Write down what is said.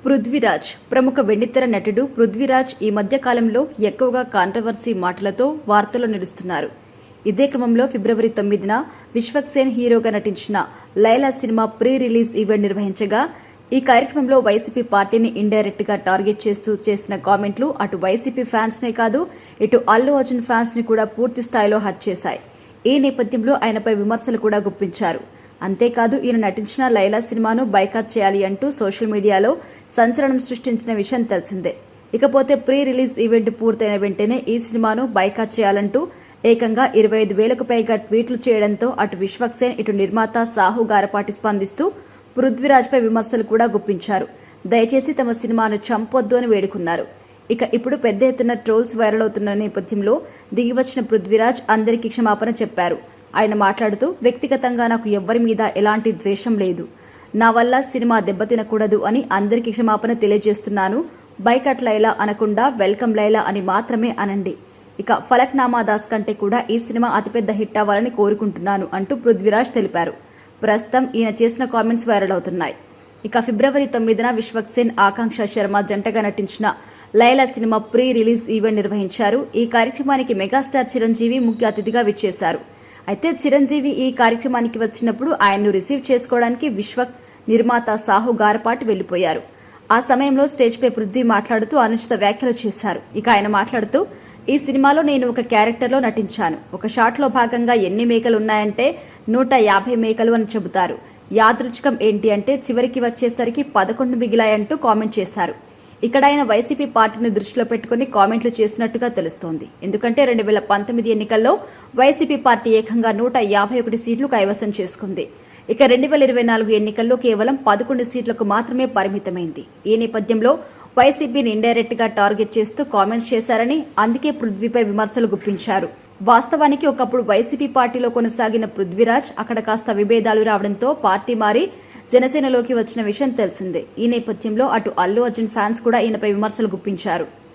పృథ్వీరాజ్ ప్రముఖ వెండితెర నటుడు పృథ్వీరాజ్ ఈ మధ్య కాలంలో ఎక్కువగా కాంట్రవర్సీ మాటలతో వార్తల్లో నిలుస్తున్నారు. ఇదే క్రమంలో ఫిబ్రవరి 9న విశ్వక్సేన్ హీరోగా నటించిన Laila cinema pre release event నిర్వహించగా ఈ కార్యక్రమంలో వైసీపీ పార్టీని ఇండైరెక్ట్ గా టార్గెట్ చేస్తూ చేసిన కామెంట్లు అటు వైసీపీ ఫ్యాన్స్ నే కాదు ఇటు అల్లు అర్జున్ ఫ్యాన్స్ ని కూడా పూర్తి స్థాయిలో హర్ట్ చేశాయి. ఈ నేపథ్యంలో ఆయనపై విమర్శలు కూడా గుప్పించారు. అంతేకాదు ఈయన నటించిన లైలా సినిమాను బైకాట్ చేయాలి అంటూ సోషల్ మీడియాలో సంచలనం సృష్టించిన విషయం తెలిసిందే. ఇకపోతే ప్రీ రిలీజ్ ఈవెంట్ పూర్తయిన వెంటనే ఈ సినిమాను బైకాట్ చేయాలంటూ ఏకంగా 25,000కు పైగా ట్వీట్లు చేయడంతో అటు విశ్వక్సేన్ ఇటు నిర్మాత సాహు గారపాటి స్పందిస్తూ పృథ్వీరాజ్పై విమర్శలు కూడా గుప్పించారు. దయచేసి తమ సినిమాను చంపొద్దు అని వేడుకున్నారు. ఇప్పుడు పెద్ద ఎత్తున ట్రోల్స్ వైరల్ అవుతున్న నేపథ్యంలో దిగివచ్చిన పృథ్వీరాజ్ అందరికీ క్షమాపణ చెప్పారు. ఆయన మాట్లాడుతూ వ్యక్తిగతంగా నాకు ఎవ్వరి మీద ఎలాంటి ద్వేషం లేదు. నా వల్ల సినిమా దెబ్బతినకూడదు అని అందరికీ క్షమాపణ తెలియజేస్తున్నాను. బైకట్ లైలా అనకుండా వెల్కమ్ లైలా అని మాత్రమే అనండి. ఫలక్నామా దాస్ కంటే కూడా ఈ సినిమా అతిపెద్ద హిట్ అవ్వాలని కోరుకుంటున్నాను అంటూ పృథ్వీరాజ్ తెలిపారు. ప్రస్తుతం ఈయన చేసిన కామెంట్స్ వైరల్ అవుతున్నాయి. ఫిబ్రవరి 9న విశ్వక్సేన్ ఆకాంక్ష శర్మ జంటగా నటించిన Laila cinema pre release event నిర్వహించారు. ఈ కార్యక్రమానికి మెగాస్టార్ చిరంజీవి ముఖ్య అతిథిగా విచ్చేశారు. అయితే చిరంజీవి ఈ కార్యక్రమానికి వచ్చినప్పుడు ఆయన్ను రిసీవ్ చేసుకోవడానికి విశ్వక్ నిర్మాత సాహు గారపాటి వెళ్లిపోయారు. ఆ సమయంలో స్టేజ్పై పృథ్వీ మాట్లాడుతూ అనుచిత వ్యాఖ్యలు చేశారు. ఆయన మాట్లాడుతూ ఈ సినిమాలో నేను ఒక క్యారెక్టర్లో నటించాను. ఒక షాట్లో భాగంగా ఎన్ని మేకలు ఉన్నాయంటే 150 మేకలు అని చెబుతారు. యాదృచ్ఛికం ఏంటి అంటే చివరికి వచ్చేసరికి 11 మిగిలాయంటూ కామెంట్ చేశారు. ఆయన వైసీపీ పార్టీని దృష్టిలో పెట్టుకుని కామెంట్లు చేసినట్టుగా తెలుస్తోంది. ఎందుకంటే 2019 ఎన్నికల్లో వైసీపీ పార్టీ ఏకంగా 151 సీట్లు కైవసం చేసుకుంది. 2024 ఎన్నికల్లో కేవలం 11 సీట్లకు మాత్రమే పరిమితమైంది. ఈ నేపథ్యంలో వైసీపీని ఇండైరెక్ట్ గా టార్గెట్ చేస్తూ కామెంట్స్ చేశారని అందుకే పృథ్వీపై విమర్శలు గుప్పించారు. వాస్తవానికి ఒకప్పుడు వైసీపీ పార్టీలో కొనసాగిన పృథ్వీరాజ్ అక్కడ కాస్త విభేదాలు రావడంతో పార్టీ మారి జనసేనలోకి వచ్చిన విషయం తెలిసిందే. ఈ నేపథ్యంలో అటు అల్లు అర్జున్ ఫ్యాన్స్ కూడా ఈయనపై విమర్శలు గుప్పించారు.